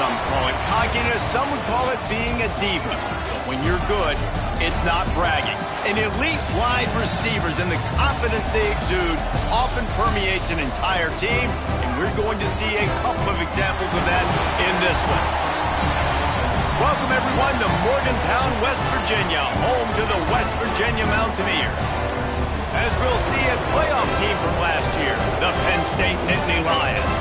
some call it cockiness, some would call it being a diva. But when you're good, it's not bragging. An elite wide receivers and the confidence they exude often permeates an entire team, and we're going to see a couple of examples of that in this one. Welcome, everyone, to Morgantown, West Virginia, home to the West Virginia Mountaineers. As we'll see, a playoff team from last year, the Penn State Nittany Lions,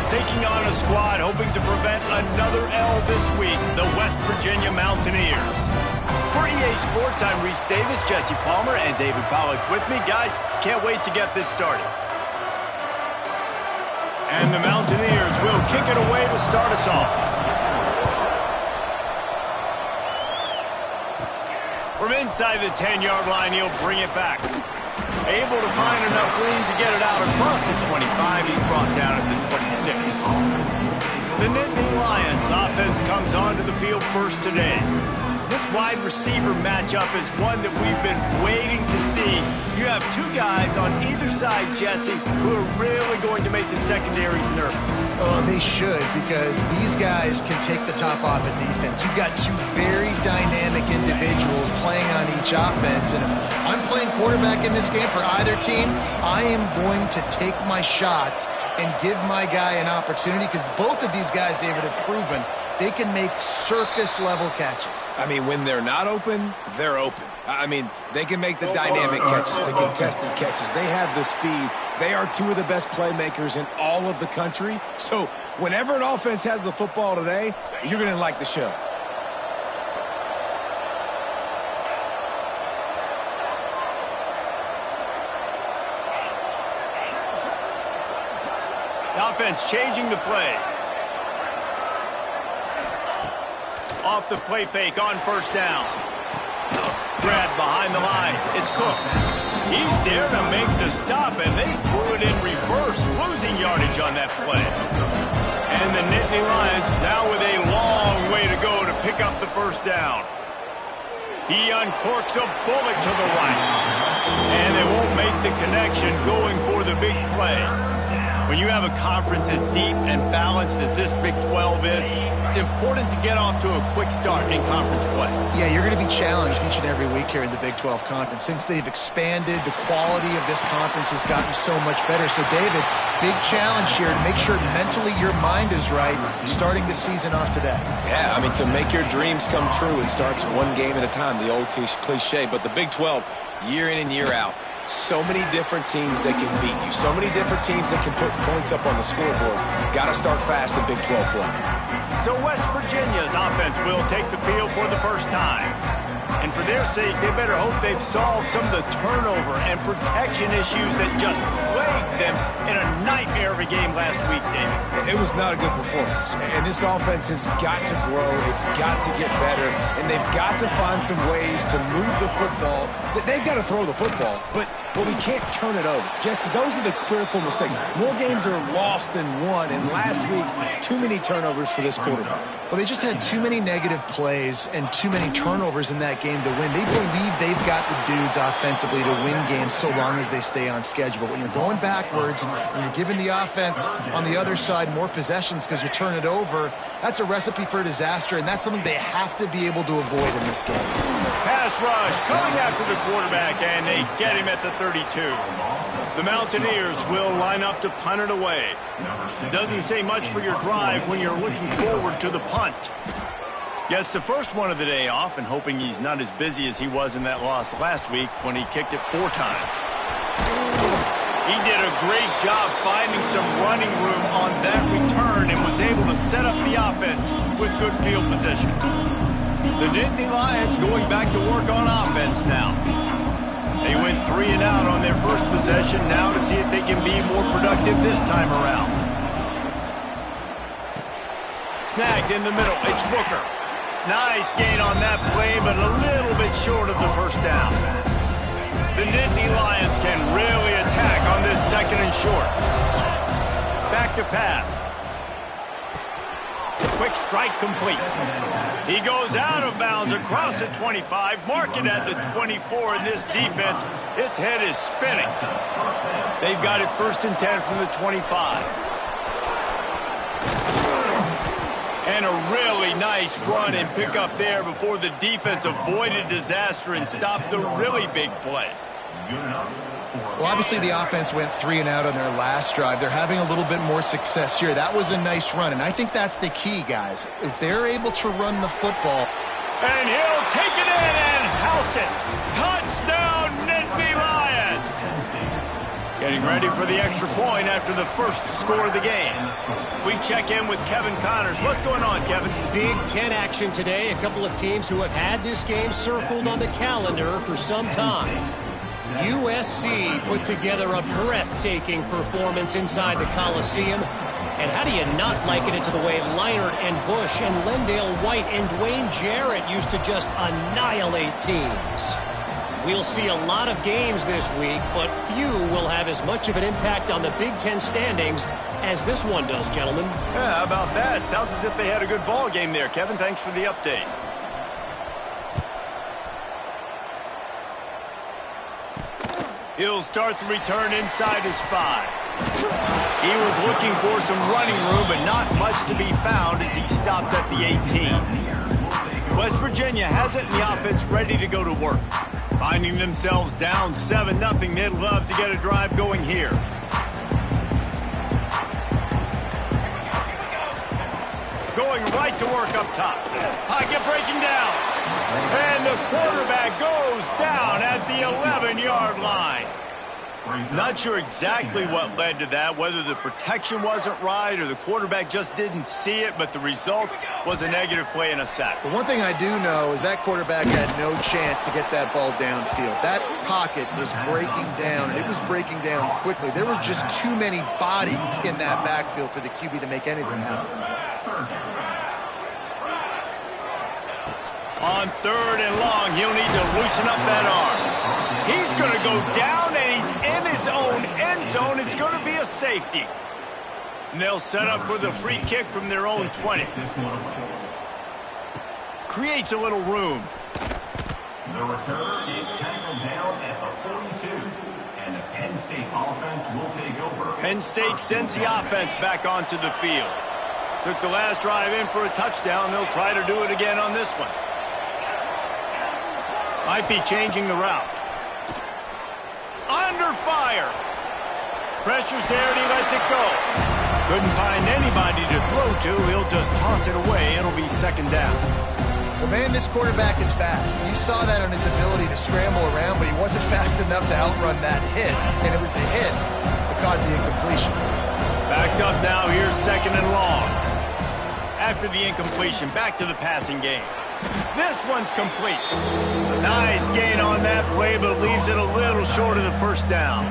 taking on a squad hoping to prevent another L this week, the West Virginia Mountaineers. For EA Sports, I'm Reese Davis, Jesse Palmer, and David Pollack with me. Guys, can't wait to get this started. And the Mountaineers will kick it away to start us off. From inside the 10-yard line, he'll bring it back. Able to find enough room to get it out across the 25. He's brought down at the 26. The Nittany Lions offense comes onto the field first today. This wide receiver matchup is one that we've been waiting to see. You have two guys on either side, Jesse, who are really going to make the secondaries nervous. Oh, they should, because these guys can take the top off of defense. You've got two very dynamic individuals playing on each offense, and if I'm playing quarterback in this game for either team, I am going to take my shots and give my guy an opportunity, because both of these guys, David, have proven they can make circus-level catches. I mean, when they're not open, they're open. I mean, they can make the dynamic catches, the contested catches. They have the speed. They are two of the best playmakers in all of the country. So whenever an offense has the football today, you're going to like the show. The offense changing the play. Off the play fake on first down. Brad behind the line. It's Cook. He's there to make the stop, and they threw it in reverse, losing yardage on that play. And the Nittany Lions now with a long way to go to pick up the first down. He uncorks a bullet to the right. And they won't make the connection going for the big play. When you have a conference as deep and balanced as this Big 12 is, it's important to get off to a quick start in conference play. Yeah, you're going to be challenged each and every week here in the Big 12 Conference. Since they've expanded, the quality of this conference has gotten so much better. So, David, big challenge here to make sure mentally your mind is right starting the season off today. Yeah, I mean, to make your dreams come true, it starts one game at a time, the old cliche. But the Big 12, year in and year out, so many different teams that can beat you. So many different teams that can put points up on the scoreboard. Got to start fast in Big 12 play. So West Virginia's offense will take the field for the first time. And for their sake, they better hope they've solved some of the turnover and protection issues that just plagued them in a nightmare of a game last week, David. It was not a good performance. And this offense has got to grow. It's got to get better. And they've got to find some ways to move the football. They've got to throw the football, but we can't turn it over. Jesse, those are the critical mistakes. More games are lost than won. And last week, too many turnovers for this quarterback. Well, they just had too many negative plays and too many turnovers in that game to win. They believe they've got the dudes offensively to win games so long as they stay on schedule. But when you're going backwards and you're giving the offense on the other side more possessions because you turn it over, that's a recipe for disaster, and that's something they have to be able to avoid in this game. Pass rush coming after the quarterback, and they get him at the 32. The Mountaineers will line up to punt it away. Doesn't say much for your drive when you're looking forward to the punt. Gets the first one of the day off and hoping he's not as busy as he was in that loss last week when he kicked it 4 times. He did a great job finding some running room on that return and was able to set up the offense with good field position. The Nittany Lions going back to work on offense now. They went 3 and out on their first possession now to see if they can be more productive this time around. Snagged in the middle. It's Booker. Nice gain on that play, but a little bit short of the first down. The Nittany Lions can really attack on this second and short. Back to pass. Quick strike complete. He goes out of bounds across the 25, mark it at the 24, and this defense, its head is spinning. They've got it 1st and 10 from the 25. And And a really nice run and pick up there before the defense avoided disaster and stopped the really big play. Well, obviously the offense went 3 and out on their last drive. They're having a little bit more success here. That was a nice run, and I think that's the key, guys. If they're able to run the football. And he'll take it in and house it. Touchdown, Nittany Lions. Getting ready for the extra point after the first score of the game. We check in with Kevin Connors. What's going on, Kevin? Big Ten action today. A couple of teams who have had this game circled on the calendar for some time. USC put together a breathtaking performance inside the Coliseum. And how do you not liken it to the way Leinart and Bush and Lendale White and Dwayne Jarrett used to just annihilate teams? We'll see a lot of games this week, but few will have as much of an impact on the Big Ten standings as this one does, gentlemen. Yeah, how about that? Sounds as if they had a good ball game there, Kevin. Thanks for the update. He'll start the return inside his 5. He was looking for some running room, but not much to be found as he stopped at the 18. West Virginia has it, and the offense ready to go to work. Finding themselves down 7-0, they'd love to get a drive going here. Going right to work up top. Pocket breaking down. And the quarterback goes down at the 11-yard line. Not sure exactly what led to that, whether the protection wasn't right or the quarterback just didn't see it, but the result was a negative play and a sack. But one thing I do know is that quarterback had no chance to get that ball downfield. That pocket was breaking down, and it was breaking down quickly. There were just too many bodies in that backfield for the QB to make anything happen. On 3rd and long, he'll need to loosen up that arm. He's going to go down, and he's in his own end zone. It's going to be a safety. And they'll set up for the free kick from their own 20. Creates a little room. The return is tackled down at the 42. And the Penn State offense will take over. Penn State sends the offense back onto the field. Took the last drive in for a touchdown. They'll try to do it again on this one. Might be changing the route. Under fire. Pressure's there and he lets it go. Couldn't find anybody to throw to. He'll just toss it away. It'll be 2nd down. Well, man, this quarterback is fast. You saw that on his ability to scramble around, but he wasn't fast enough to outrun that hit. And it was the hit that caused the incompletion. Backed up now. Here's 2nd and long. After the incompletion, back to the passing game. This one's complete. Nice gain on that play, but leaves it a little short of the 1st down.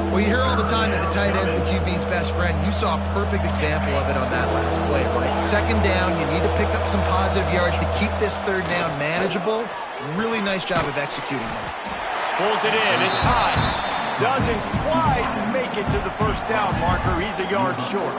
Well, you hear all the time that the tight end's the QB's best friend. You saw a perfect example of it on that last play, right? 2nd down, you need to pick up some positive yards to keep this 3rd down manageable. Really nice job of executing that. Pulls it in. It's high. Doesn't quite make it to the 1st down marker. He's a yard short.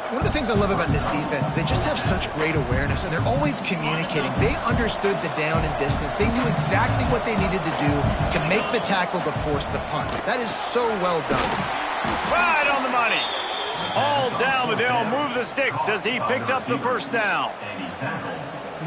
One of the things I love about this defense is they just have such great awareness, and they're always communicating. They understood the down and distance. They knew exactly what they needed to do to make the tackle to force the punt. That is so well done. Right on the money. All down, but they'll move the sticks as he picks up the 1st down.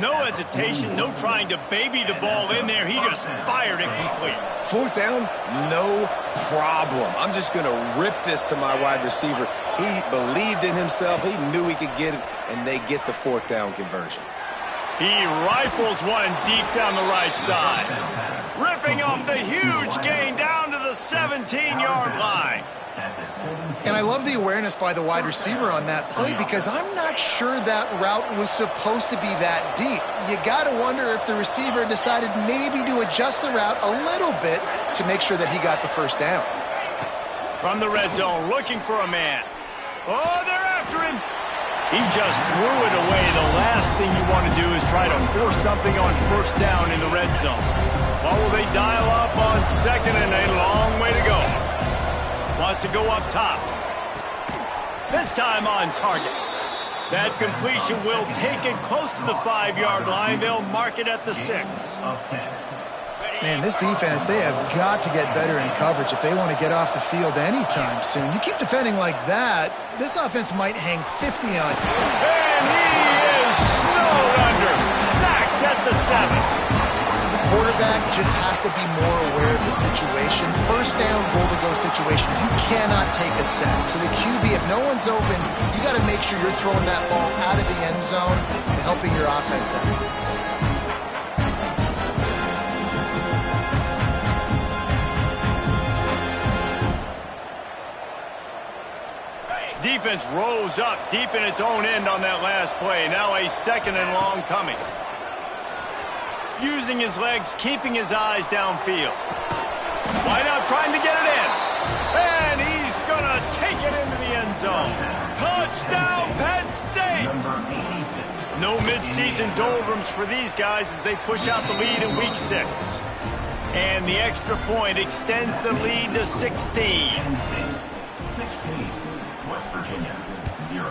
No hesitation, no trying to baby the ball in there. He just fired it complete. 4th down, no problem. I'm just going to rip this to my wide receiver. He believed in himself. He knew he could get it, and they get the 4th down conversion. He rifles one deep down the right side. Ripping off the huge gain down to the 17-yard line. And I love the awareness by the wide receiver on that play because I'm not sure that route was supposed to be that deep. You got to wonder if the receiver decided maybe to adjust the route a little bit to make sure that he got the 1st down. From the red zone, looking for a man. Oh, they're after him. He just threw it away. The last thing you want to do is try to force something on 1st down in the red zone. What will they dial up on 2nd and a long way to go? Wants to go up top. This time on target. That completion will take it close to the 5-yard line. They'll mark it at the 6. Man, this defense, they have got to get better in coverage if they want to get off the field anytime soon. You keep defending like that, this offense might hang 50 on you. And he is snowed under. Sacked at the 7. The quarterback just has to be more aware of the situation. First down, goal-to-go situation. You cannot take a sack. So the QB, if no one's open, you got to make sure you're throwing that ball out of the end zone and helping your offense out. Defense rose up deep in its own end on that last play. Now a 2nd and long coming. Using his legs, keeping his eyes downfield. Wideout trying to get it in. And he's going to take it into the end zone. Touchdown, Penn State! No midseason doldrums for these guys as they push out the lead in Week 6. And the extra point extends the lead to 16. Virginia, 0.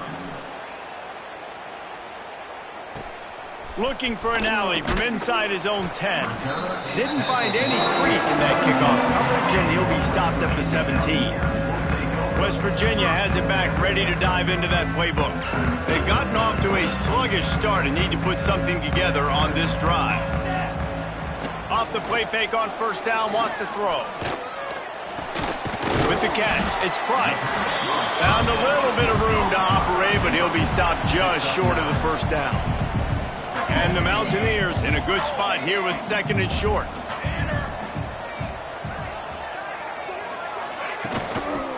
Looking for an alley from inside his own 10. Didn't find any crease in that kickoff coverage, and he'll be stopped at the 17. West Virginia has it back, ready to dive into that playbook. They've gotten off to a sluggish start and need to put something together on this drive. Off the play fake on first down, wants to throw. With the catch, it's Price. Found a little bit of room to operate, but he'll be stopped just short of the first down. And the Mountaineers in a good spot here with 2nd and short.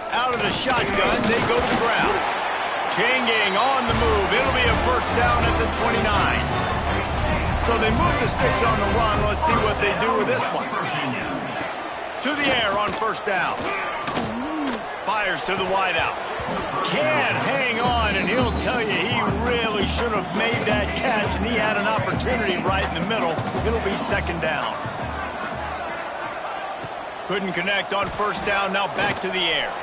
Out of the shotgun, they go to the ground. Changing on the move. It'll be a first down at the 29. So they move the sticks on the run. Let's see what they do with this one. To the air on first down. Fires to the wideout. Can't hang on, and he'll tell you he really should have made that catch, and he had an opportunity right in the middle. It'll be 2nd down. Couldn't connect on first down, now back to the air.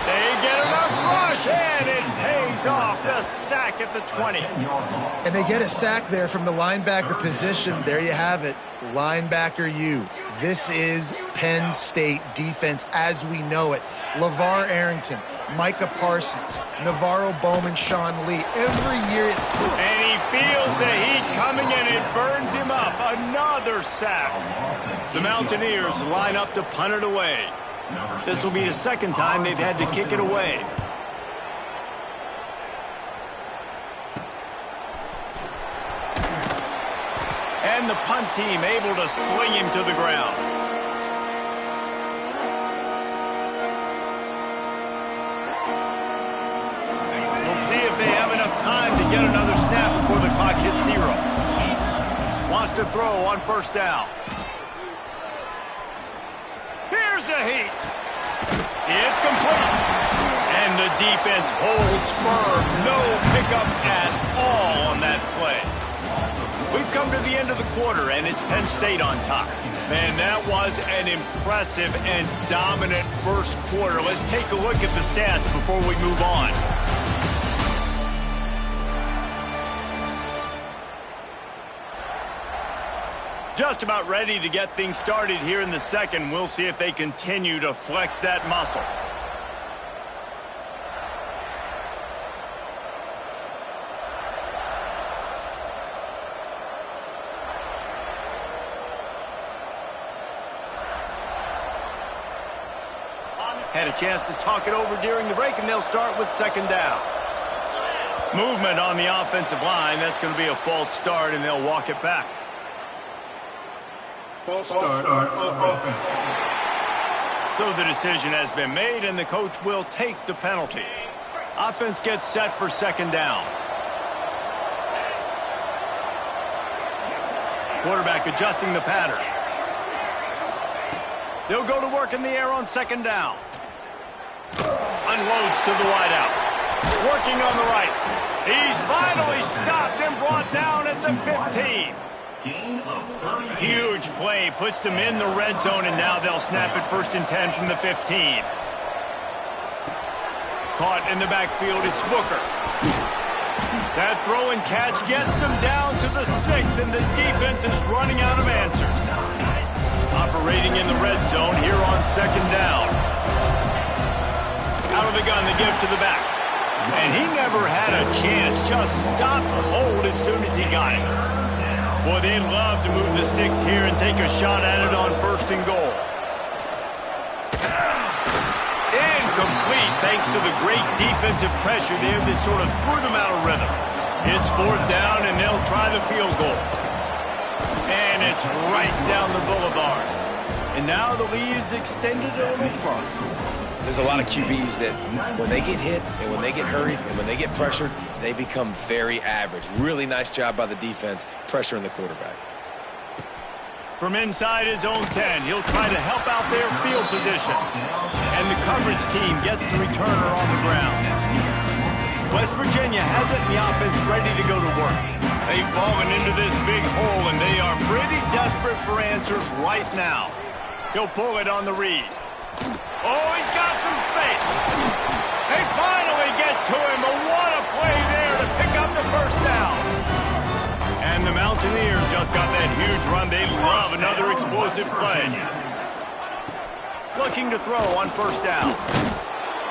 They get enough rush, and it pays off. The sack at the 20. And they get a sack there from the linebacker position. There you have it, linebacker U. This is Penn State defense as we know it. LeVar Arrington, Micah Parsons, Navarro Bowman, Sean Lee. Every year it's... And he feels the heat coming and it burns him up. Another sack. The Mountaineers line up to punt it away. This will be the 2nd time they've had to kick it away. And the punt team able to sling him to the ground. We'll see if they have enough time to get another snap before the clock hits 0. Wants to throw on first down. Here's a heat. It's complete. And the defense holds firm. No pickup at all on that play. We've come to the end of the quarter, and it's Penn State on top. Man, that was an impressive and dominant first quarter. Let's take a look at the stats before we move on. Just about ready to get things started here in the 2nd. We'll see if they continue to flex that muscle. Had a chance to talk it over during the break, and they'll start with 2nd down. Movement on the offensive line. That's going to be a false start, and they'll walk it back. False start on offense. So the decision has been made, and the coach will take the penalty. Offense gets set for 2nd down. Quarterback adjusting the pattern. They'll go to work in the air on 2nd down. Unloads to the wideout. Working on the right. He's finally stopped and brought down at the 15. Huge play. Puts them in the red zone, and now they'll snap it 1st and 10 from the 15. Caught in the backfield, it's Booker. That throw and catch gets them down to the 6, and the defense is running out of answers. operating in the red zone here on second down. Out of the gun, they give to the back. And he never had a chance, just stopped cold as soon as he got it. Boy, they'd love to move the sticks here and take a shot at it on first and goal. Incomplete, thanks to the great defensive pressure there that sort of threw them out of rhythm. It's fourth down, and they'll try the field goal. And it's right down the boulevard. And now the lead is extended a little further. There's a lot of QBs that when they get hit and when they get hurried and when they get pressured, they become very average. Really nice job by the defense pressuring the quarterback. From inside his own 10, he'll try to help out their field position. And the coverage team gets the returner on the ground. West Virginia has it in the offense ready to go to work. They've fallen into this big hole, and they are pretty desperate for answers right now. He'll pull it on the read. Oh, he's got some space. They finally get to him. But what a play there to pick up the first down. And the Mountaineers just got that huge run. They love another explosive play. Looking to throw on first down.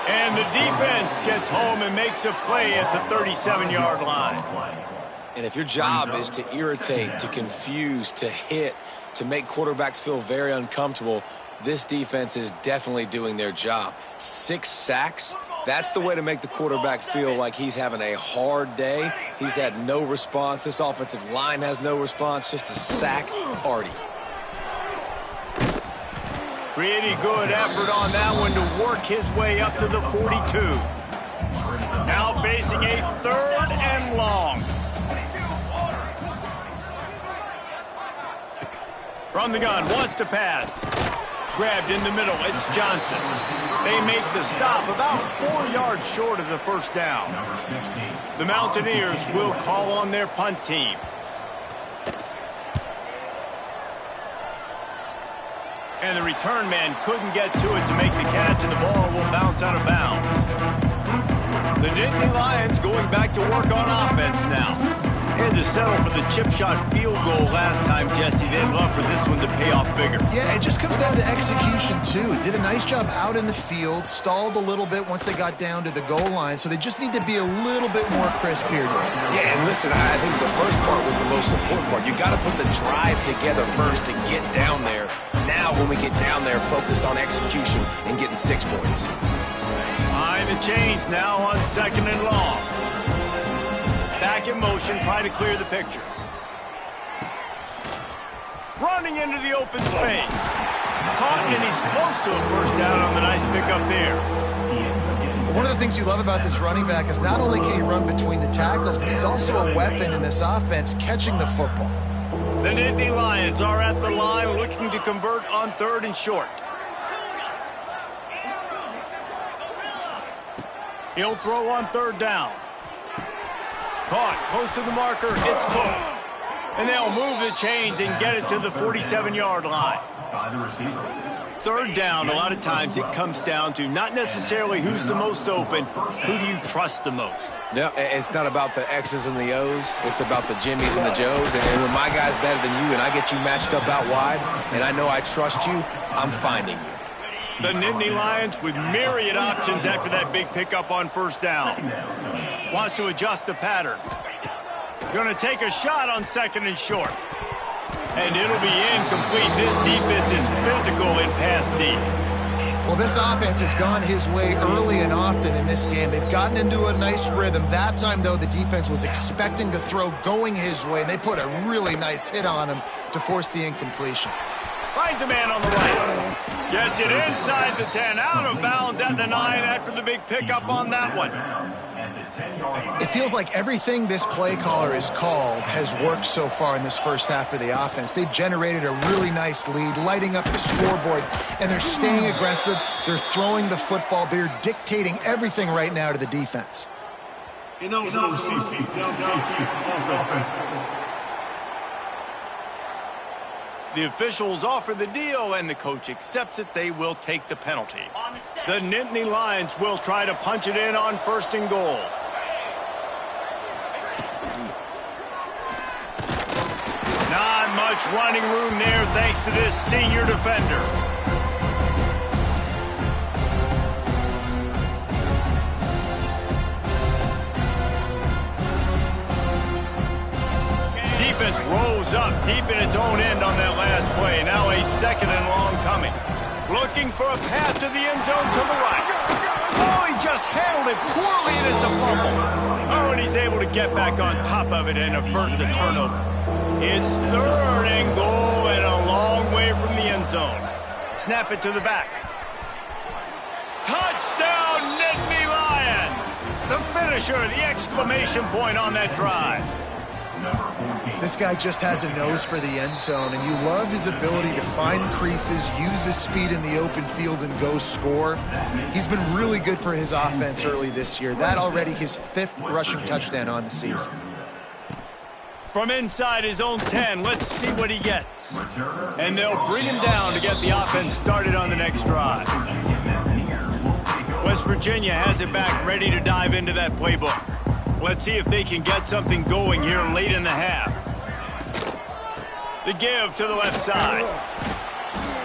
And the defense gets home and makes a play at the 37-yard line. And if your job is to irritate, to confuse, to hit, to make quarterbacks feel very uncomfortable, this defense is definitely doing their job. 6 sacks, that's the way to make the quarterback feel like he's having a hard day. He's had no response. This offensive line has no response, just a sack party. Pretty good effort on that one to work his way up to the 42. Now facing a third and long. From the gun, wants to pass. Grabbed in the middle, it's Johnson. They make the stop about 4 yards short of the first down. The Mountaineers will call on their punt team. And the return man couldn't get to it to make the catch, and the ball will bounce out of bounds. The Nittany Lions going back to work on offense now. Had to settle for the chip shot field goal last time, Jesse. They'd love for this one to pay off bigger. Yeah, it just comes down to execution, too. Did a nice job out in the field, stalled a little bit once they got down to the goal line, so they just need to be a little bit more crisp here. Yeah, and listen, I think the first part was the most important part. You got to put the drive together first to get down there. Now, when we get down there, focus on execution and getting 6 points. Behind the chains now on second and long. Back in motion, try to clear the picture. Running into the open space. Caught, and he's close to a first down on the nice pickup there. One of the things you love about this running back is not only can he run between the tackles, but he's also a weapon in this offense, catching the football. The Nittany Lions are at the line looking to convert on third and short. He'll throw on third down. Caught, close to the marker, it's Cook. And they'll move the chains and get it to the 47-yard line. Third down, a lot of times it comes down to not necessarily who's the most open, who do you trust the most? Yeah, it's not about the X's and the O's. It's about the Jimmies and the Joes. And when my guy's better than you and I get you matched up out wide and I know I trust you, I'm finding you. The Nittany Lions with myriad options after that big pickup on first down. Wants to adjust the pattern. Going to take a shot on second and short. And it'll be incomplete. This defense is physical in pass deep. Well, this offense has gone his way early and often in this game. They've gotten into a nice rhythm. That time, though, the defense was expecting to throw going his way, and they put a really nice hit on him to force the incompletion. Finds a man on the right. Gets it inside the 10, out of bounds at the 9 after the big pickup on that one. It feels like everything this play caller has called has worked so far in this first half for the offense. They've generated a really nice lead, lighting up the scoreboard, and they're staying aggressive. They're throwing the football. They're dictating everything right now to the defense. The officials offer the deal, and the coach accepts it. They will take the penalty. The Nittany Lions will try to punch it in on first and goal. Not much much running room there thanks to this senior defender. Defense rose up deep in its own end on that last play. Now a second and long coming. Looking for a path to the end zone to the right. Oh, he just handled it poorly, and it's a fumble. Oh, and he's able to get back on top of it and avert the turnover. It's 3rd and goal and a long way from the end zone. Snap it to the back. Touchdown, Nittany Lions! The finisher, the exclamation point on that drive. This guy just has a nose for the end zone, and you love his ability to find creases, use his speed in the open field, and go score. He's been really good for his offense early this year. That already his 5th rushing touchdown on the season. From inside his own 10, let's see what he gets. And they'll bring him down to get the offense started on the next drive. West Virginia has it back, ready to dive into that playbook. Let's see if they can get something going here late in the half. The give to the left side.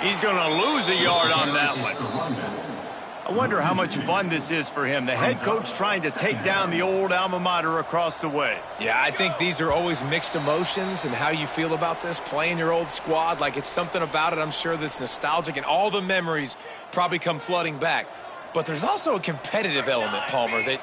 He's going to lose a yard on that one. I wonder how much fun this is for him. The head coach trying to take down the old alma mater across the way. Yeah, I think these are always mixed emotions and how you feel about this, playing your old squad. Like, it's something about it, I'm sure, that's nostalgic, and all the memories probably come flooding back. But there's also a competitive element, Palmer, that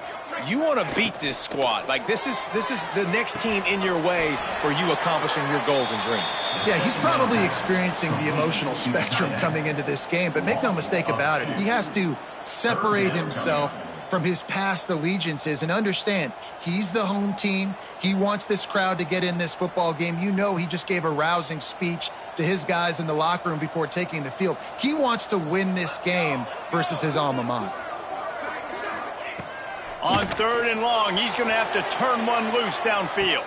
you want to beat this squad. Like, this is the next team in your way for you accomplishing your goals and dreams. Yeah, he's probably experiencing the emotional spectrum coming into this game, but make no mistake about it. He has to separate himself from his past allegiances and understand he's the home team. He wants this crowd to get in this football game. You know, he just gave a rousing speech to his guys in the locker room before taking the field. He wants to win this game versus his alma mater. On 3rd and long, he's going to have to turn one loose downfield.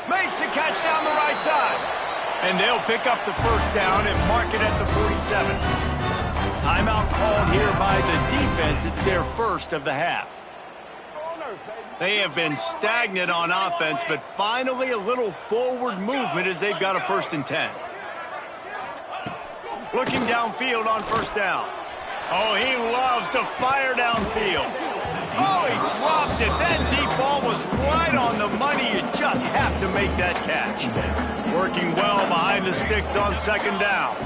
Makes the catch down the right side. And they'll pick up the first down and mark it at the 47. Timeout called here by the defense. It's their first of the half. They have been stagnant on offense, but finally a little forward movement as they've got a 1st and 10. Looking downfield on 1st down. Oh, he loves to fire downfield. Oh, he dropped it. That deep ball was right on the money. You just have to make that catch. Working well behind the sticks on 2nd down.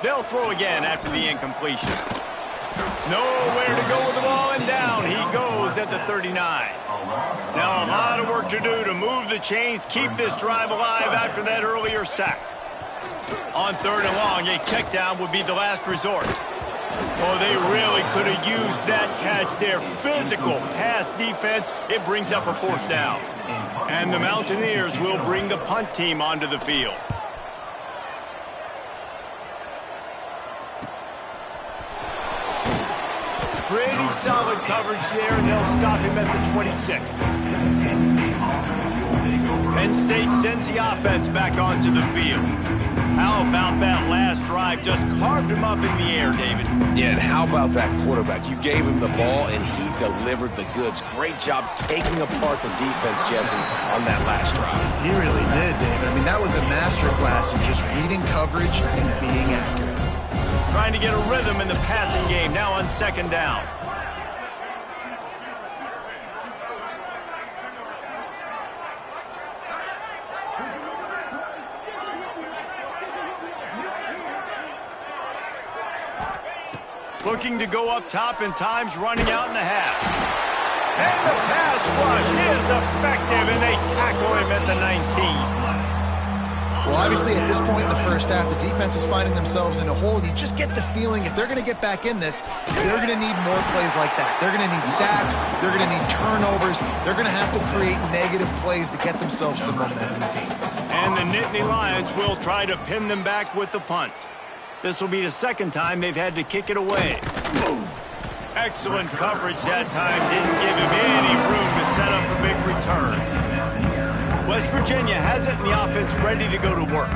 They'll throw again after the incompletion. Nowhere to go with the ball, and down he goes at the 39. Now a lot of work to do to move the chains, keep this drive alive after that earlier sack. On 3rd and long, a check down would be the last resort. Oh, they really could have used that catch there. Physical pass defense. It brings up a 4th down. And the Mountaineers will bring the punt team onto the field. Pretty solid coverage there, and they'll stop him at the 26. Penn State sends the offense back onto the field. How about that last drive? Just carved him up in the air, David. Yeah, and how about that quarterback? You gave him the ball, and he delivered the goods. Great job taking apart the defense, Jesse, on that last drive. He really did, David. I mean, that was a masterclass in just reading coverage and being accurate. Trying to get a rhythm in the passing game, now on 2nd down. Looking to go up top, and time's running out in the half. And the pass rush is effective, and they tackle him at the 19. Well, obviously, at this point in the first half, the defense is finding themselves in a hole. You just get the feeling if they're going to get back in this, they're going to need more plays like that. They're going to need sacks. They're going to need turnovers. They're going to have to create negative plays to get themselves some momentum. And the Nittany Lions will try to pin them back with the punt. This will be the 2nd time they've had to kick it away. Excellent coverage that time. Didn't give him any room to set up a big return. West Virginia has it, and the offense ready to go to work.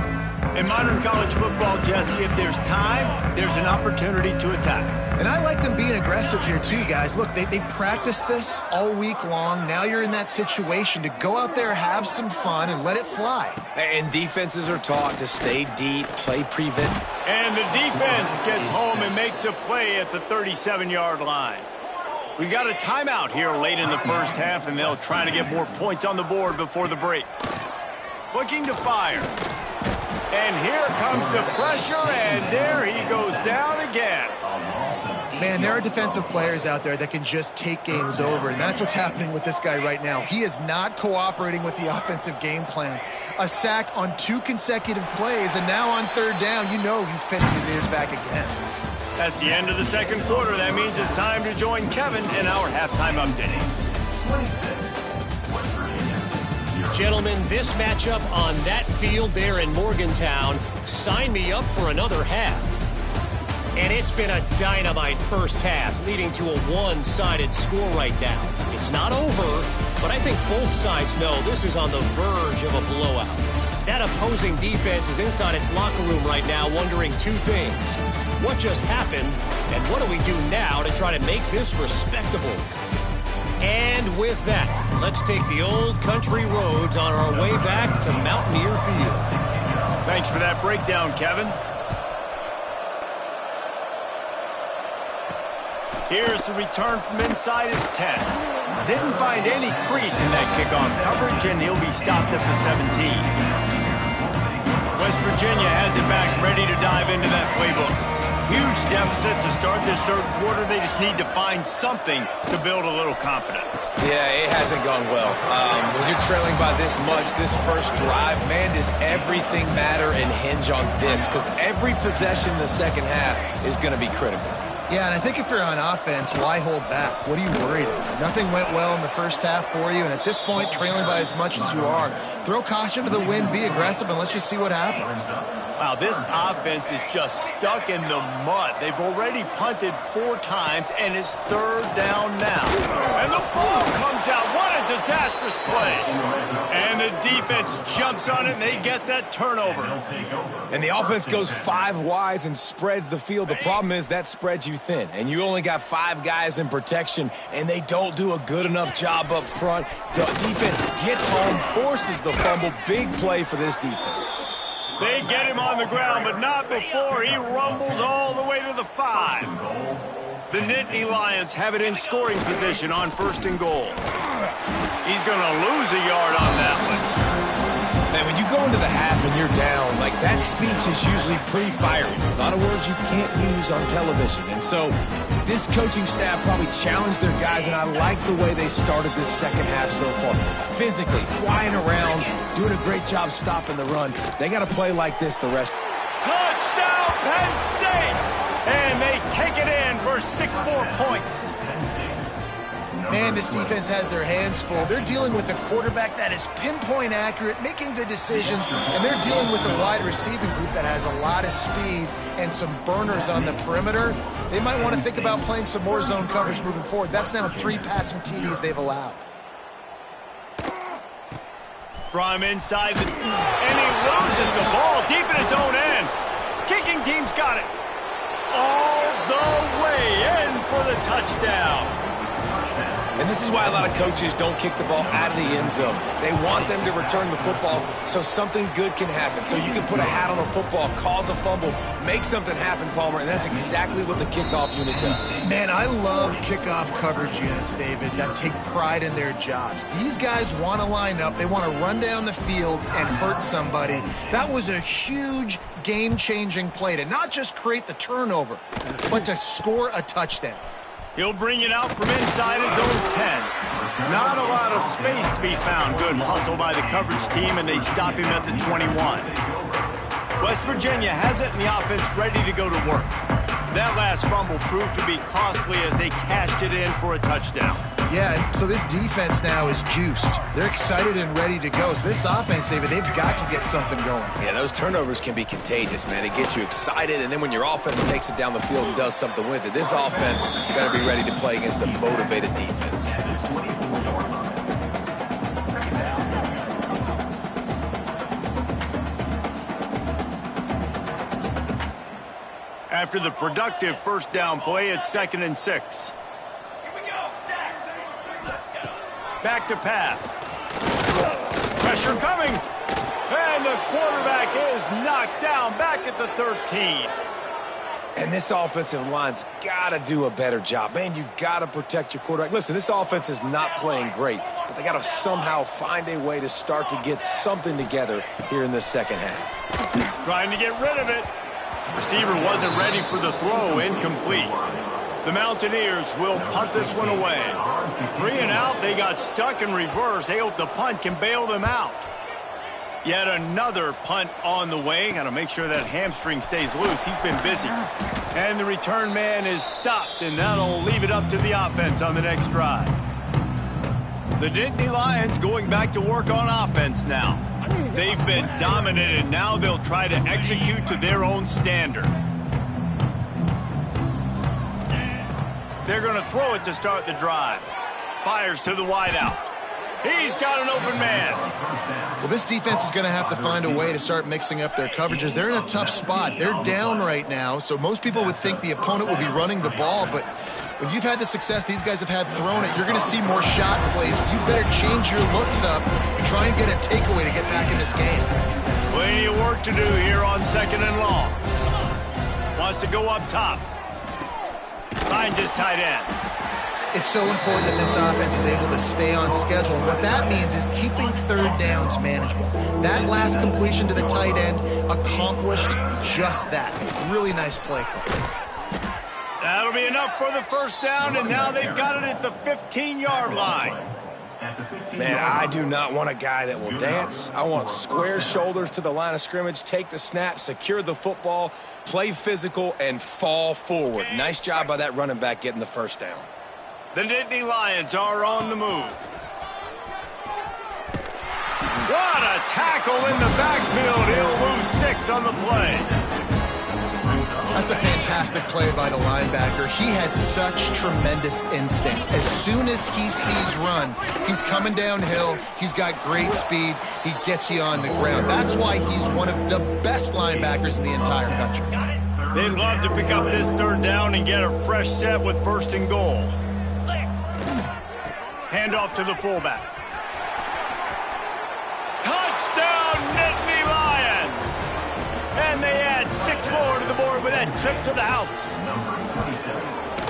In modern college football, Jesse, if there's time, there's an opportunity to attack. And I like them being aggressive here too, guys. Look, they practice this all week long. Now you're in that situation to go out there, have some fun, and let it fly. And defenses are taught to stay deep, play prevent. And the defense gets home and makes a play at the 37-yard line. We got a timeout here late in the first half, and they'll try to get more points on the board before the break. Looking to fire. And here comes the pressure, and there he goes down again. Man, there are defensive players out there that can just take games over, and that's what's happening with this guy right now. He is not cooperating with the offensive game plan. A sack on 2 consecutive plays, and now on third down, you know he's pinning his ears back again. That's the end of the second quarter. That means it's time to join Kevin in our halftime update. Gentlemen, this matchup on that field there in Morgantown, sign me up for another half. And it's been a dynamite first half, leading to a one-sided score right now. It's not over, but I think both sides know this is on the verge of a blowout. That opposing defense is inside its locker room right now wondering 2 things. What just happened, and what do we do now to try to make this respectable? And with that, let's take the old country roads on our way back to Mountaineer Field. Thanks for that breakdown, Kevin. Here's the return from inside his 10. Didn't find any crease in that kickoff coverage, and he'll be stopped at the 17. West Virginia has it back, ready to dive into that playbook. Huge deficit to start this third quarter. They just need to find something to build a little confidence. Yeah, it hasn't gone well. When you're trailing by this much, this first drive, man, does everything matter and hinge on this? Because every possession in the second half is going to be critical. Yeah, and I think if you're on offense, why hold back? What are you worried about? Nothing went well in the first half for you, and at this point, trailing by as much as you are, throw caution to the wind, be aggressive, and let's just see what happens. Wow, this offense is just stuck in the mud. They've already punted 4 times, and it's third down now. And the ball comes out. What a disastrous play. And the defense jumps on it, and they get that turnover. And the offense goes 5 wides and spreads the field. The problem is that spreads you thin, and you only got 5 guys in protection, and they don't do a good enough job up front. The defense gets home, forces the fumble. Big play for this defense. They get him on the ground, but not before he rumbles all the way to the 5. The Nittany Lions have it in scoring position on 1st and goal. He's going to lose a yard on that one. Man, when you go into the half and you're down, like that speech is usually pretty fiery. A lot of words you can't use on television. And so this coaching staff probably challenged their guys, and I like the way they started this second half so far. Physically, flying around, doing a great job stopping the run. They got to play like this the rest. Touchdown, Penn State! And they take it in for 6 more points. Man, this defense has their hands full. They're dealing with a quarterback that is pinpoint accurate, making good decisions, and they're dealing with a wide receiving group that has a lot of speed and some burners on the perimeter. They might want to think about playing some more zone coverage moving forward. That's now 3 passing TDs they've allowed. From inside, and he loses the ball deep in his own end. Kicking team's got it. All the way in for the touchdown. And this is why a lot of coaches don't kick the ball out of the end zone. They want them to return the football so something good can happen. So you can put a hat on a football, cause a fumble, make something happen, Palmer, and that's exactly what the kickoff unit does. Man, I love kickoff coverage units, David, that take pride in their jobs. These guys want to line up. They want to run down the field and hurt somebody. That was a huge game-changing play to not just create the turnover, but to score a touchdown. He'll bring it out from inside his own 10. Not a lot of space to be found. Good hustle by the coverage team, and they stop him at the 21. West Virginia has it, and the offense ready to go to work. That last fumble proved to be costly as they cashed it in for a touchdown. Yeah, so this defense now is juiced. They're excited and ready to go. So this offense, David, they've got to get something going. Yeah, those turnovers can be contagious, man. It gets you excited, and then when your offense takes it down the field and does something with it, this offense better be ready to play against a motivated defense. After the productive first down play, it's 2nd and 6. Back to pass. Pressure coming. And the quarterback is knocked down back at the 13. And this offensive line's got to do a better job. Man, you got to protect your quarterback. Listen, this offense is not playing great, but they got to somehow find a way to start to get something together here in the second half. Trying to get rid of it. Receiver wasn't ready for the throw. Incomplete. The Mountaineers will punt this one away. 3 and out. They got stuck in reverse. They hope the punt can bail them out. Yet another punt on the way. Got to make sure that hamstring stays loose. He's been busy. And the return man is stopped, and that'll leave it up to the offense on the next drive. The Nittany Lions going back to work on offense now. They've been dominant, and now they'll try to execute to their own standard. They're going to throw it to start the drive. Fires to the wideout. He's got an open man. Well, this defense is going to have to find a way to start mixing up their coverages. They're in a tough spot. They're down right now, so most people would think the opponent will be running the ball, but when you've had the success these guys have had throwing it, you're going to see more shot plays. You better change your looks up and try and get a takeaway to get back in this game. Plenty of work to do here on 2nd and long. Wants to go up top. Finds his tight end. It's so important that this offense is able to stay on schedule. And what that means is keeping third downs manageable. That last completion to the tight end accomplished just that. Really nice play call. That'll be enough for the first down, and now they've got it at the 15-yard line. Man, I do not want a guy that will dance. I want square shoulders to the line of scrimmage, take the snap, secure the football, play physical, and fall forward. Nice job by that running back getting the first down. The Nittany Lions are on the move. What a tackle in the backfield. He'll lose 6 on the play. That's a fantastic play by the linebacker. He has such tremendous instincts. As soon as he sees run, he's coming downhill. He's got great speed. He gets you on the ground. That's why he's one of the best linebackers in the entire country. They'd love to pick up this third down and get a fresh set with 1st and goal. Handoff to the fullback. Touchdown, Nittany Lions! And they add 6 more to the board with that trip to the house.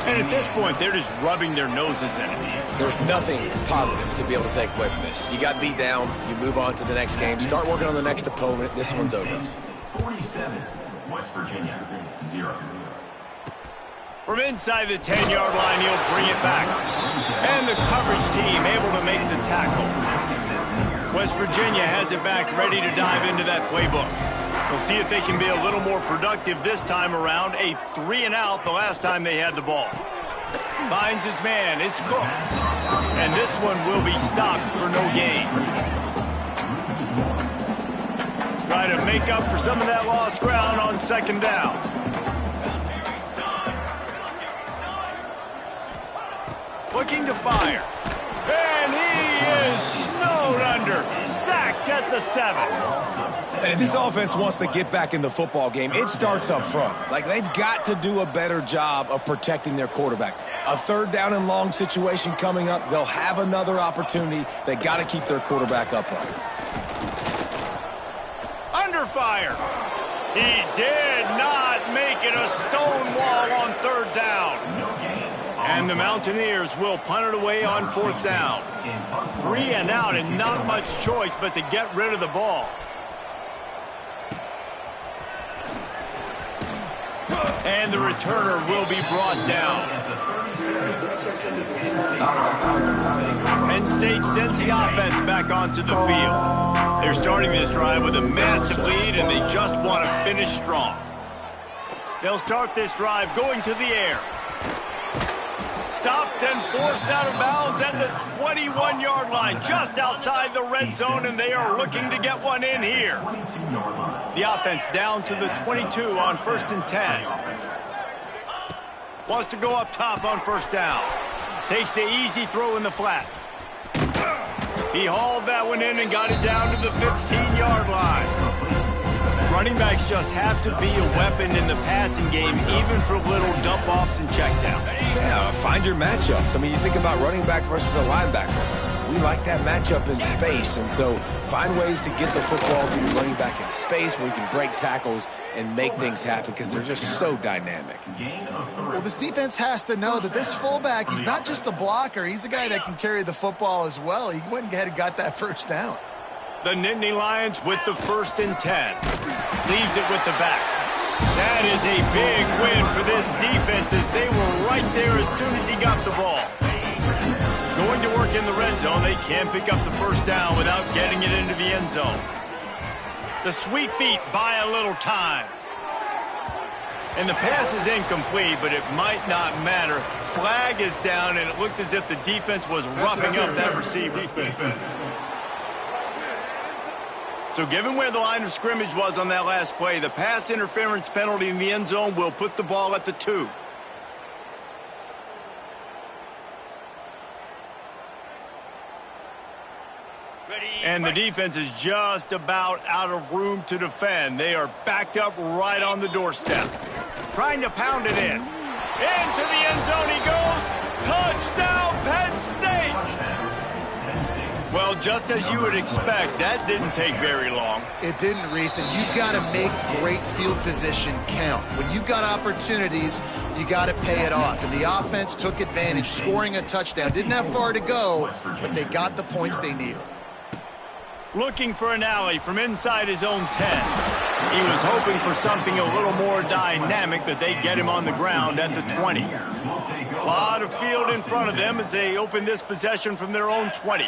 And at this point, they're just rubbing their noses in it. There's nothing positive to be able to take away from this. You got beat down, you move on to the next game, start working on the next opponent. This one's over. 47, West Virginia, 0. From inside the 10-yard line, he'll bring it back. And the coverage team able to make the tackle. West Virginia has it back, ready to dive into that playbook. We'll see if they can be a little more productive this time around. A 3 and out the last time they had the ball. Finds his man. It's Cooks. And this one will be stopped for no gain. Try to make up for some of that lost ground on 2nd down. Looking to fire. And he is snowed under. Sacked at the 7. And if this offense wants to get back in the football game, it starts up front. Like, they've got to do a better job of protecting their quarterback. A 3rd down and long situation coming up. They'll have another opportunity. They got to keep their quarterback upright. Under fire. He did not make it a stone wall on 3rd down. And the Mountaineers will punt it away on 4th down. 3 and out and not much choice but to get rid of the ball. And the returner will be brought down. Penn State sends the offense back onto the field. They're starting this drive with a massive lead, and they just want to finish strong. They'll start this drive going to the air. Stopped and forced out of bounds at the 21-yard line, just outside the red zone, and they are looking to get one in here. The offense down to the 22 on 1st and 10. Wants to go up top on 1st down. Takes the easy throw in the flat. He hauled that one in and got it down to the 15-yard line. Running backs just have to be a weapon in the passing game, even for little dump-offs and checkdowns. Yeah, find your matchups. I mean, you think about running back versus a linebacker. We like that matchup in space, and so find ways to get the football to your running back in space where you can break tackles and make things happen because they're just so dynamic. Well, this defense has to know that this fullback, he's not just a blocker. He's a guy that can carry the football as well. He went ahead and got that first down. The Nittany Lions with the 1st and 10. Leaves it with the back. That is a big win for this defense as they were right there as soon as he got the ball. Going to work in the red zone, they can't pick up the first down without getting it into the end zone. The sweet feet buy a little time. And the pass is incomplete, but it might not matter. Flag is down, and it looked as if the defense was roughing up that receiver. So given where the line of scrimmage was on that last play, the pass interference penalty in the end zone will put the ball at the 2. And the defense is just about out of room to defend. They are backed up right on the doorstep. Trying to pound it in. Into the end zone he goes. Touchdown, Penn State! Well, just as you would expect, that didn't take very long. It didn't, Reese, and you've got to make great field position count. When you've got opportunities, you got to pay it off. And the offense took advantage, scoring a touchdown. Didn't have far to go, but they got the points they needed. Looking for an alley from inside his own 10. He was hoping for something a little more dynamic, but they get him on the ground at the 20. A lot of field in front of them as they open this possession from their own 20.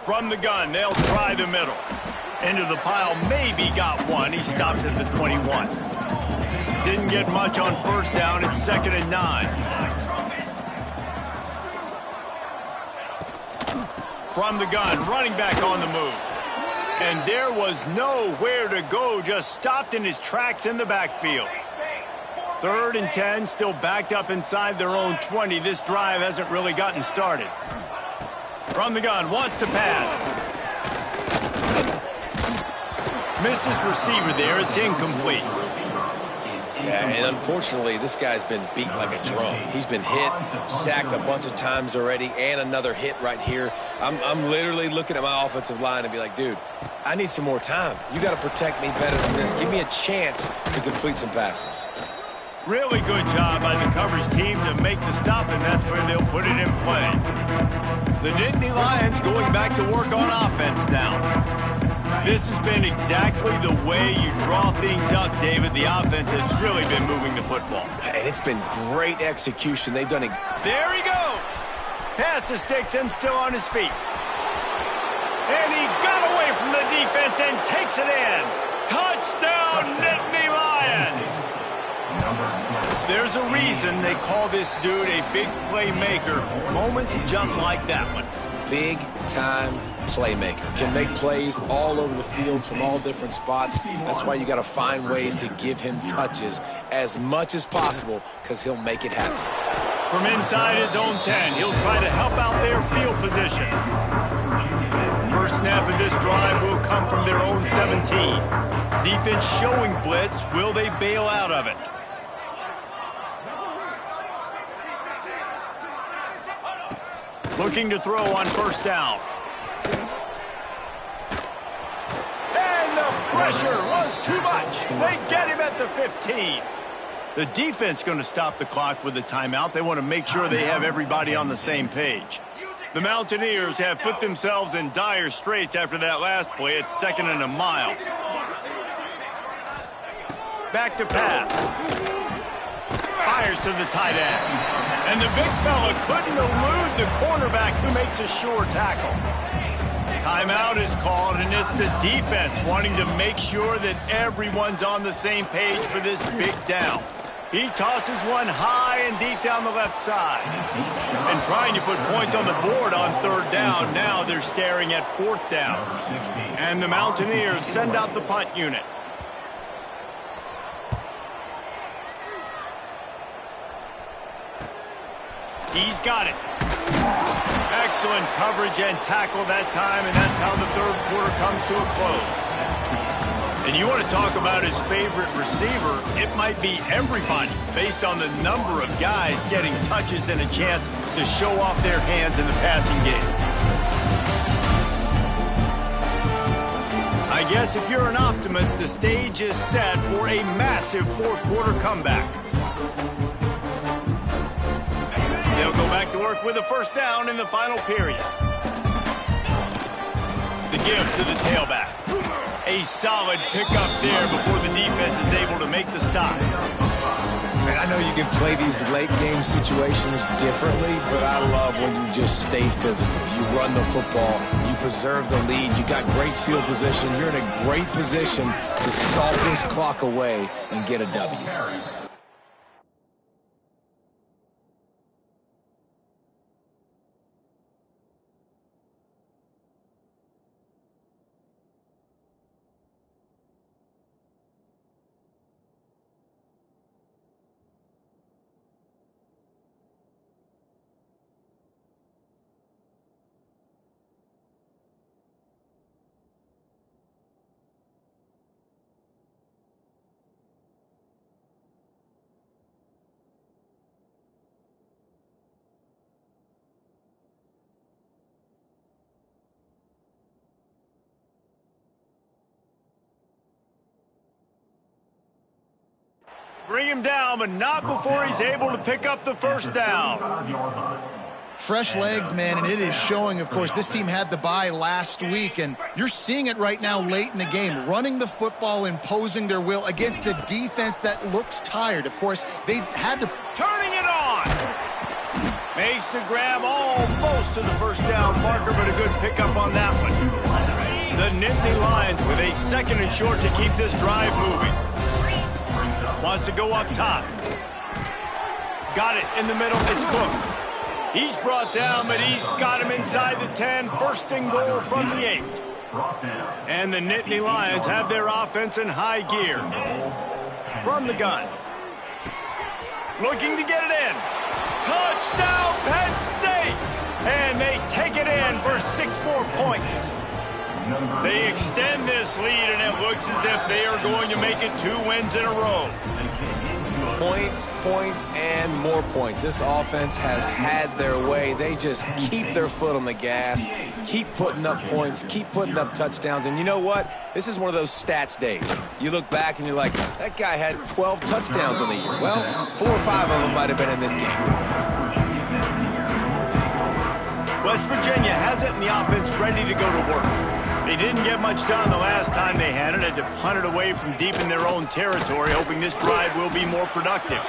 From the gun, they'll try the middle. Into the pile, maybe got one. He stopped at the 21. Didn't get much on first down. It's 2nd and 9. From the gun, running back on the move. And there was nowhere to go, just stopped in his tracks in the backfield. 3rd and 10, still backed up inside their own 20. This drive hasn't really gotten started. From the gun, wants to pass. Missed his receiver there, it's incomplete. Yeah, and unfortunately, this guy's been beat like a drum. He's been hit, sacked a bunch of times already, and another hit right here. I'm literally looking at my offensive line and be like, dude, I need some more time. You got to protect me better than this. Give me a chance to complete some passes. Really good job by the coverage team to make the stop, and that's where they'll put it in play. The Nittany Lions going back to work on offense now. This has been exactly the way you draw things up, David. The offense has really been moving the football. And it's been great execution. They've done it. There he goes. Pass the sticks and still on his feet. And he got away from the defense and takes it in. Touchdown, Nittany Lions. There's a reason they call this dude a big playmaker. Moments just like that one. Big-time playmaker. Can make plays all over the field from all different spots. That's why you got to find ways to give him touches as much as possible because he'll make it happen. From inside his own 10, he'll try to help out their field position. First snap of this drive will come from their own 17. Defense showing blitz. Will they bail out of it? Looking to throw on first down. And the pressure was too much. They get him at the 15. The defense going to stop the clock with a timeout. They want to make sure they have everybody on the same page. The Mountaineers have put themselves in dire straits after that last play. It's 2nd and a mile. Back to pass. Fires to the tight end. And the big fella couldn't elude the cornerback who makes a sure tackle. Timeout is called, and it's the defense wanting to make sure that everyone's on the same page for this big down. He tosses one high and deep down the left side. And trying to put points on the board on 3rd down. Now they're staring at 4th down. And the Mountaineers send out the punt unit. He's got it. Excellent coverage and tackle that time, and that's how the third quarter comes to a close. And you want to talk about his favorite receiver, it might be everybody based on the number of guys getting touches and a chance to show off their hands in the passing game. I guess if you're an optimist, the stage is set for a massive fourth quarter comeback. They'll go back to work with a first down in the final period. The give to the tailback. A solid pickup there before the defense is able to make the stop. Man, I know you can play these late-game situations differently, but I love when you just stay physical. You run the football, you preserve the lead, you got great field position. You're in a great position to salt this clock away and get a W. Bring him down, but not before he's able to pick up the first down. Fresh legs, man, and it is showing. Of course, this team had the bye last week, and you're seeing it right now late in the game, running the football, imposing their will against the defense that looks tired. Of course, they had to... Turning it on! Makes the grab almost to the first down marker, but a good pickup on that one. The Nittany Lions with a second and short to keep this drive moving. Wants to go up top. Got it in the middle. It's Cook. He's brought down, but he's got him inside the 10. First and goal from the 8. And the Nittany Lions have their offense in high gear. From the gun. Looking to get it in. Touchdown, Penn State! And they take it in for 6 more points. They extend this lead, and it looks as if they are going to make it 2 wins in a row. Points, points, and more points. This offense has had their way. They just keep their foot on the gas, keep putting up points, keep putting up touchdowns. And you know what? This is one of those stats days. You look back and you're like, that guy had 12 touchdowns in the year. Well, 4 or 5 of them might have been in this game. West Virginia has it, and the offense ready to go to work. They didn't get much done the last time they had it. Had to punt it away from deep in their own territory, hoping this drive will be more productive.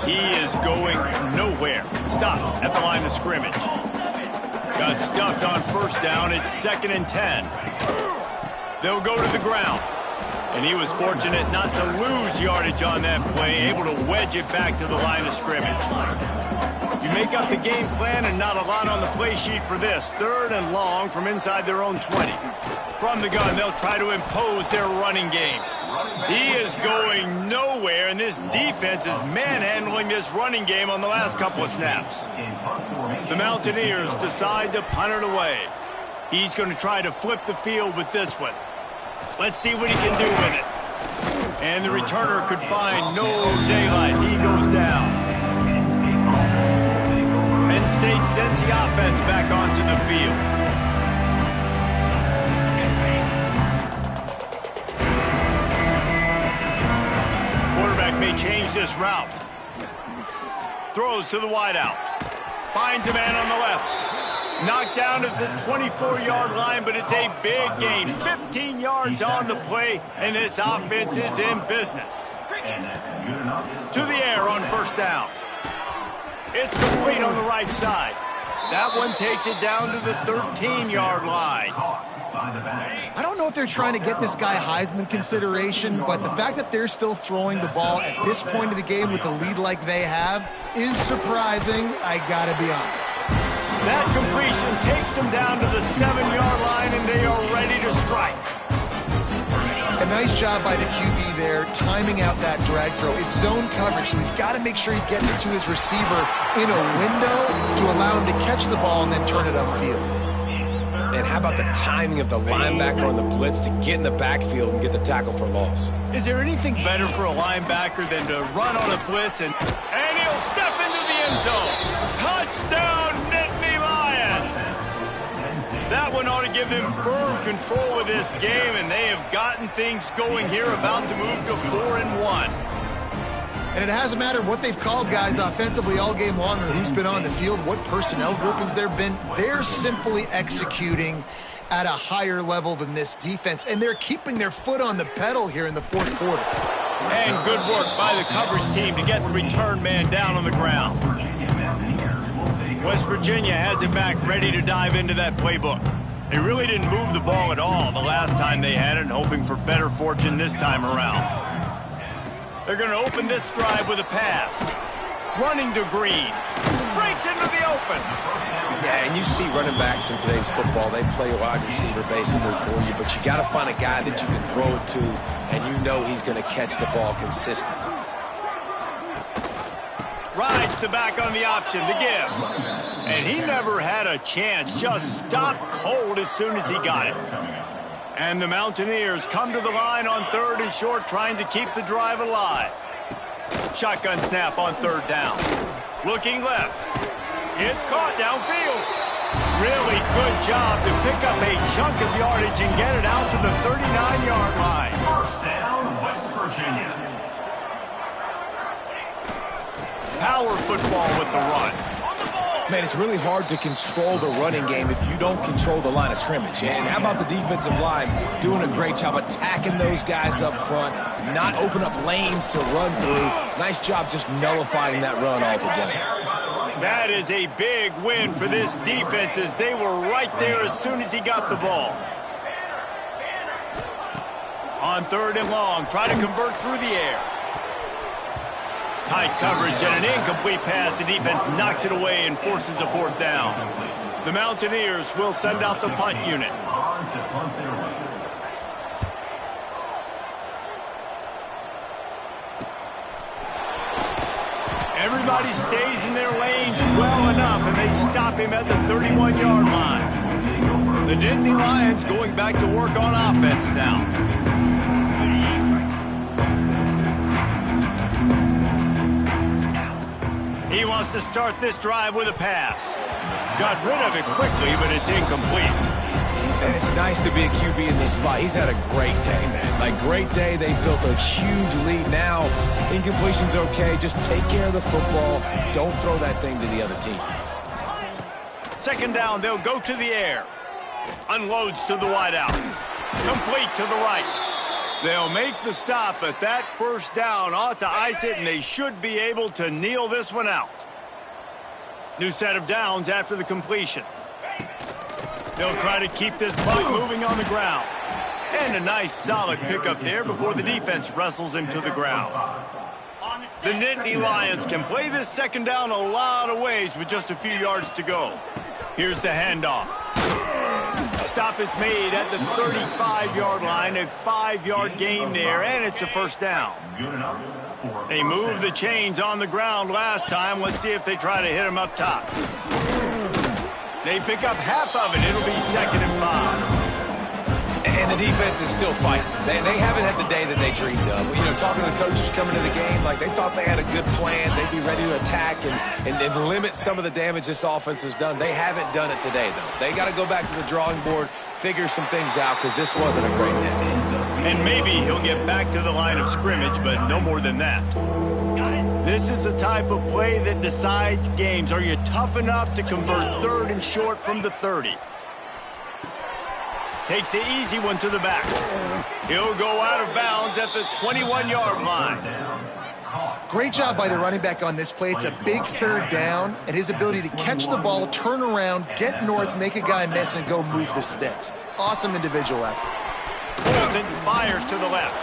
He is going nowhere. Stopped at the line of scrimmage. Got stuffed on first down. It's 2nd and 10. They'll go to the ground. And he was fortunate not to lose yardage on that play, able to wedge it back to the line of scrimmage. You make up the game plan and not a lot on the play sheet for this. 3rd and long from inside their own 20. From the gun, they'll try to impose their running game. He is going nowhere, and this defense is manhandling this running game on the last couple of snaps. The Mountaineers decide to punt it away. He's going to try to flip the field with this one. Let's see what he can do with it. And the returner could find no daylight. He goes down. Penn State sends the offense back onto the field. Quarterback may change this route. Throws to the wideout. Finds a man on the left. Knocked down at the 24-yard line, but it's a big gain. 15 yards on the play, and this offense is in business. To the air on first down. It's complete on the right side. That one takes it down to the 13-yard line. I don't know if they're trying to get this guy Heisman consideration, but the fact that they're still throwing the ball at this point of the game with a lead like they have is surprising, I gotta be honest. That completion takes them down to the 7-yard line, and they are ready to strike. And A nice job by the QB there, timing out that drag throw. It's zone coverage, so he's got to make sure he gets it to his receiver in a window to allow him to catch the ball and then turn it upfield. And how about the timing of the linebacker on the blitz to get in the backfield and get the tackle for loss? Is there anything better for a linebacker than to run on a blitz and he'll step into the end zone. Touchdown, Nittany Lions! That one ought to give them firm control of this game, and they have gotten things going here, about to move to 4-1. And it hasn't mattered what they've called guys offensively all game long or who's been on the field, what personnel groupings there have been. They're simply executing at a higher level than this defense, and they're keeping their foot on the pedal here in the fourth quarter. And good work by the coverage team to get the return man down on the ground. West Virginia has it back, ready to dive into that playbook. They really didn't move the ball at all the last time they had it, hoping for better fortune this time around. They're going to open this drive with a pass. Running to Green. Breaks into the open. Yeah, and you see running backs in today's football, they play wide receiver basically for you, but you got to find a guy that you can throw it to, and you know he's going to catch the ball consistently. Rides the back on the option, the give. And he never had a chance, just stopped cold as soon as he got it. And the Mountaineers come to the line on 3rd and short, trying to keep the drive alive. Shotgun snap on 3rd down. Looking left. It's caught downfield. Really good job to pick up a chunk of yardage and get it out to the 39-yard line. First down, West Virginia. Power football with the run. Man, it's really hard to control the running game if you don't control the line of scrimmage. And how about the defensive line doing a great job attacking those guys up front, not open up lanes to run through. Nice job just nullifying that run altogether. That is a big win for this defense, as they were right there as soon as he got the ball. On 3rd and long, try to convert through the air. Tight coverage and an incomplete pass. The defense knocks it away and forces a 4th down. The Mountaineers will send out the punt unit. Everybody stays in their lanes well enough, and they stop him at the 31-yard line. The Nittany Lions going back to work on offense now. He wants to start this drive with a pass. Got rid of it quickly, but it's incomplete. And it's nice to be a QB in this spot. He's had a great day, man. Like, great day. They built a huge lead. Now, incompletion's okay. Just take care of the football. Don't throw that thing to the other team. 2nd down, they'll go to the air. Unloads to the wideout. Complete to the right. They'll make the stop, but that 1st down ought to ice it, and they should be able to kneel this one out. New set of downs after the completion. They'll try to keep this clock moving on the ground. And a nice solid pickup there before the defense wrestles him to the ground. The Nittany Lions can play this 2nd down a lot of ways with just a few yards to go. Here's the handoff. Stop is made at the 35-yard line, a 5-yard gain there, and it's a 1st down. They moved the chains on the ground last time. Let's see if they try to hit him up top. They pick up half of it. It'll be 2nd and 5. And the defense is still fighting. They haven't had the day that they dreamed of. You know, talking to the coaches coming to the game, like they thought they had a good plan. They'd be ready to attack and limit some of the damage this offense has done. They haven't done it today, though. They got to go back to the drawing board, figure some things out, because this wasn't a great day. And maybe he'll get back to the line of scrimmage, but no more than that. This is the type of play that decides games. Are you tough enough to convert 3rd and short from the 30? Takes the easy one to the back. He'll go out of bounds at the 21-yard line. Great job by the running back on this play. It's a big 3rd down, and his ability to catch the ball, turn around, get north, make a guy miss, and go move the sticks. Awesome individual effort. Pulls it and fires to the left.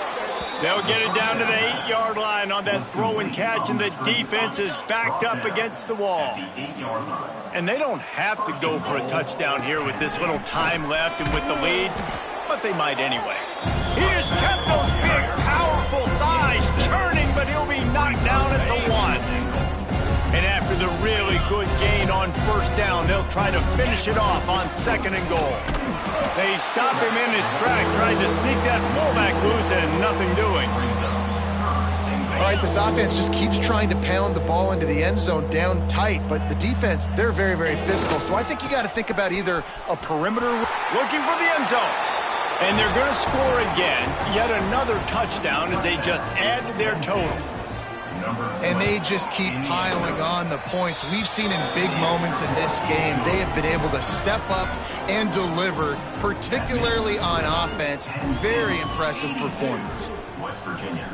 They'll get it down to the 8-yard line on that throw and catch, and the defense is backed up against the wall. And they don't have to go for a touchdown here with this little time left and with the lead, but they might anyway. He is kept alive. down. They'll try to finish it off on 2nd and goal. They stop him in his track, tried to sneak that fullback loose, and nothing doing. All right, this offense just keeps trying to pound the ball into the end zone down tight, but the defense, they're very, very physical. So I think you got to think about either a perimeter. Looking for the end zone. And they're going to score again. Yet another touchdown as they just add to their total. And they just keep piling on the points. We've seen in big moments in this game, they have been able to step up and deliver, particularly on offense. Very impressive performance. West Virginia,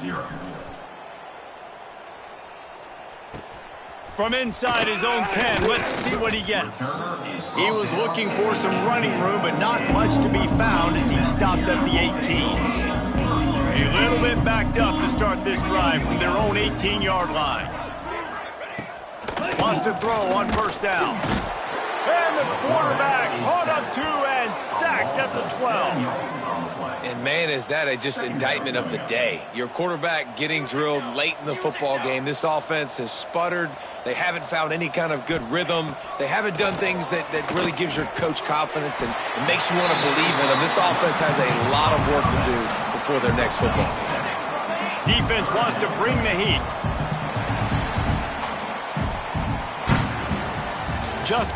0. From inside his own 10, let's see what he gets. He was looking for some running room, but not much to be found as he stopped at the 18. A little bit backed up to start this drive from their own 18-yard line. Wants to throw on 1st down. And the quarterback caught up 2 and sacked at the 12. And man, is that just indictment of the day. Your quarterback getting drilled late in the football game. This offense has sputtered. They haven't found any kind of good rhythm. They haven't done things that really gives your coach confidence and makes you want to believe in them. This offense has a lot of work to do before their next football game. Defense wants to bring the heat. Just